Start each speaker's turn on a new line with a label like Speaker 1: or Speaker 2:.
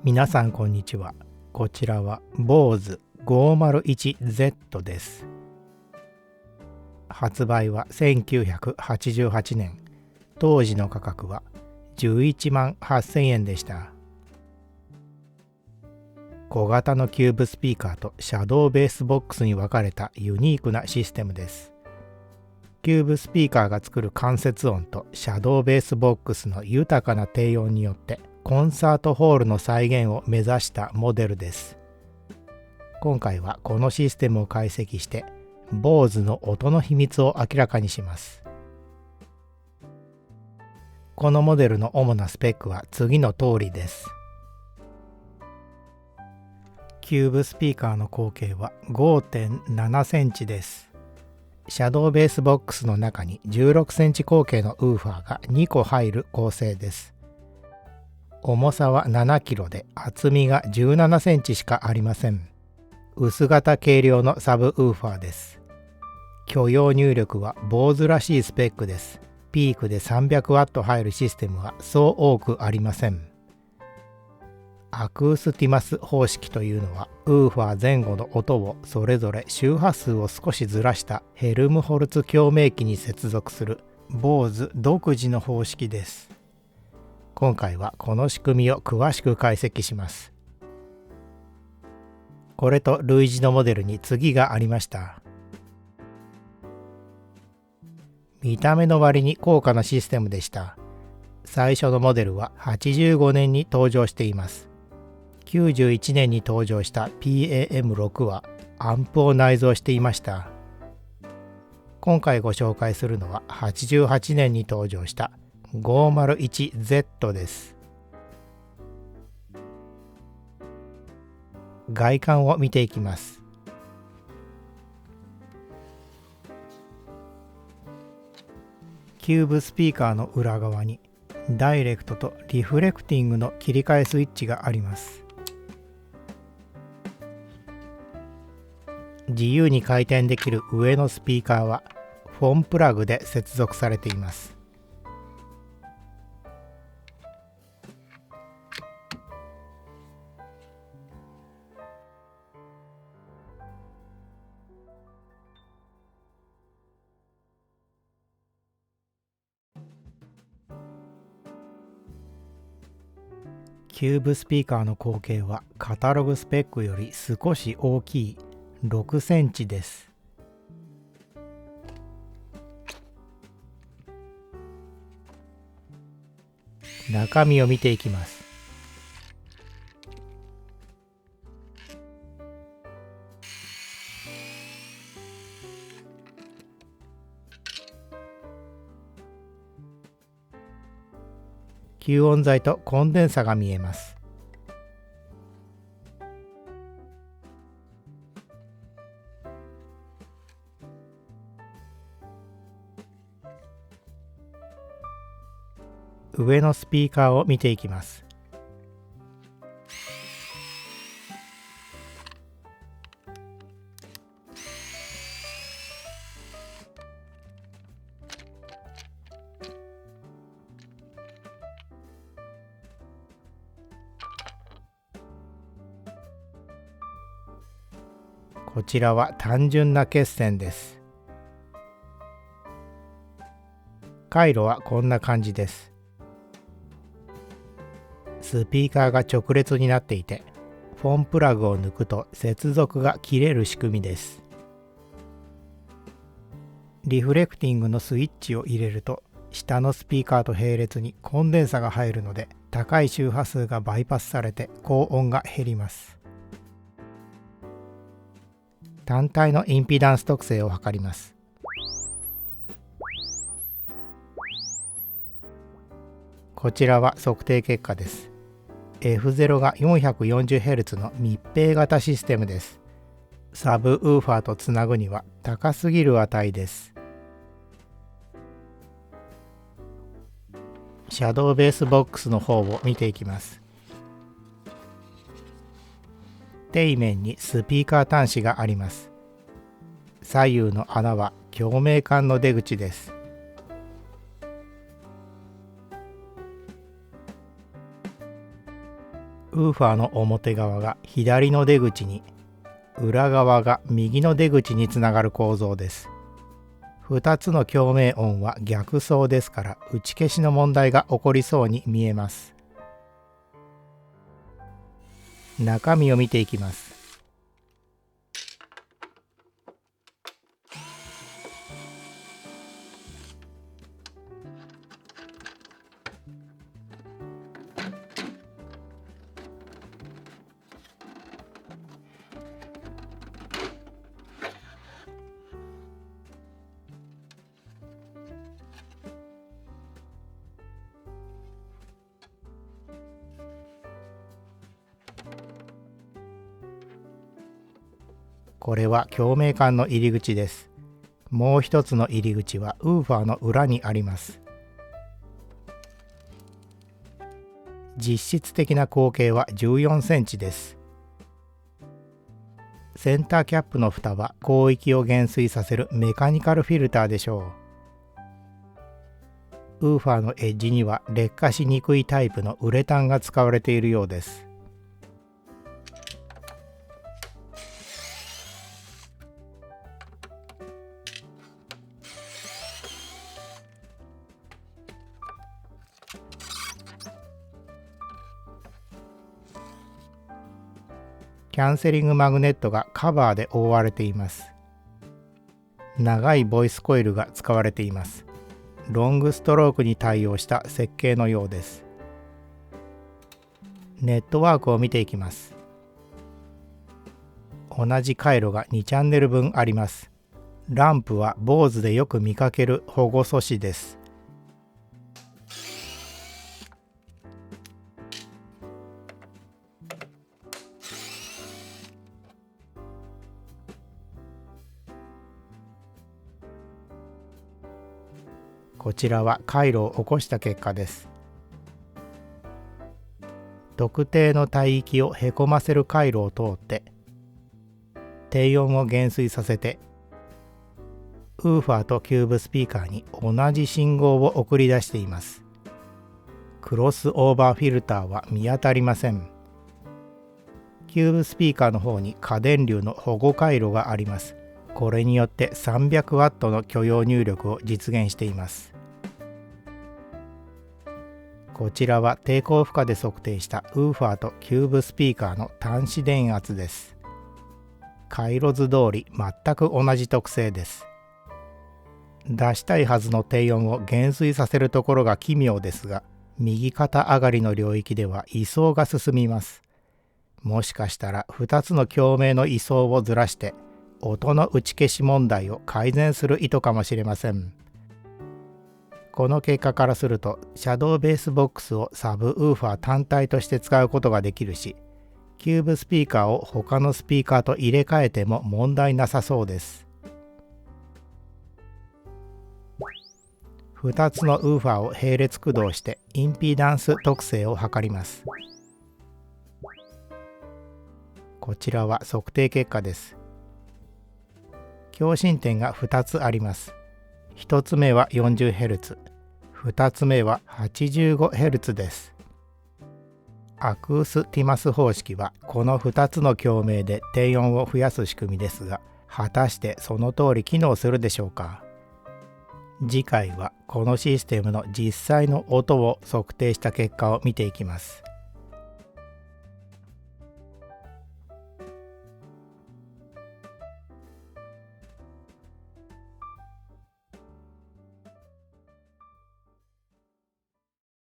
Speaker 1: 皆さんこんにちは。こちらは BOSE 501Z です。発売は1988年。当時の価格は11万8000円でした。小型のキューブスピーカーとシャドーベースボックスに分かれたユニークなシステムです。キューブスピーカーが作る間接音とシャドーベースボックスの豊かな低音によってコンサートホールの再現を目指したモデルです。今回はこのシステムを解析して BOSE の音の秘密を明らかにします。このモデルの主なスペックは次の通りです。キューブスピーカーの口径は 5.7 センチです。シャドーベースボックスの中に16センチ口径のウーファーが2個入る構成です。重さは7キロで厚みが17センチしかありません。薄型軽量のサブウーファーです。許容入力は BOSE らしいスペックです。ピークで 300W 入るシステムはそう多くありません。アクースティマス方式というのはウーファー前後の音をそれぞれ周波数を少しずらしたヘルムホルツ共鳴器に接続する BOSE 独自の方式です。今回はこの仕組みを詳しく解析します。これと類似のモデルに次がありました。見た目の割に高価なシステムでした。最初のモデルは85年に登場しています。91年に登場した PAM6 はアンプを内蔵していました。今回ご紹介するのは88年に登場した501Z です。外観を見ていきます。キューブスピーカーの裏側にダイレクトとリフレクティングの切り替えスイッチがあります。自由に回転できる上のスピーカーはフォンプラグで接続されています。キューブスピーカーの口径はカタログスペックより少し大きい6センチです。中身を見ていきます。吸音材とコンデンサが見えます。上のスピーカーを見ていきます。こちらは単純な血線です。回路はこんな感じです。スピーカーが直列になっていて、フォンプラグを抜くと接続が切れる仕組みです。リフレクティングのスイッチを入れると、下のスピーカーと並列にコンデンサが入るので、高い周波数がバイパスされて高音が減ります。単体のインピダンス特性を測ります。こちらは測定結果です。F0 が 440Hz の密閉型システムです。サブウーファーとつなぐには高すぎる値です。シャドーベースボックスの方を見ていきます。底面にスピーカー端子があります。左右の穴は共鳴管の出口です。ウーファーの表側が左の出口に、裏側が右の出口につながる構造です。2つの共鳴音は逆相ですから打ち消しの問題が起こりそうに見えます。中身を見ていきます。これは共鳴管の入り口です。もう一つの入り口はウーファーの裏にあります。実質的な口径は14センチです。センターキャップの蓋は広域を減衰させるメカニカルフィルターでしょう。ウーファーのエッジには劣化しにくいタイプのウレタンが使われているようです。キャンセリングマグネットがカバーで覆われています。長いボイスコイルが使われています。ロングストロークに対応した設計のようです。ネットワークを見ていきます。同じ回路が2チャンネル分あります。ランプは坊主でよく見かける保護素子です。こちらは回路を起こした結果です。特定の帯域をへこませる回路を通って低音を減衰させてウーファーとキューブスピーカーに同じ信号を送り出しています。クロスオーバーフィルターは見当たりません。キューブスピーカーの方に過電流の保護回路があります。これによって 300W の許容入力を実現しています。こちらは抵抗負荷で測定したウーファーとキューブスピーカーの端子電圧です。回路図通り全く同じ特性です。出したいはずの低音を減衰させるところが奇妙ですが、右肩上がりの領域では位相が進みます。もしかしたら2つの共鳴の位相をずらして音の打ち消し問題を改善する意図かもしれません。この結果からするとシャドウベースボックスをサブウーファー単体として使うことができるし、キューブスピーカーを他のスピーカーと入れ替えても問題なさそうです。2つのウーファーを並列駆動してインピーダンス特性を測ります。こちらは測定結果です。共振点が2つあります。1つ目は 40Hz、2つ目は 85Hz です。アクースティマス方式はこの2つの共鳴で低音を増やす仕組みですが、果たしてその通り機能するでしょうか。次回はこのシステムの実際の音を測定した結果を見ていきます。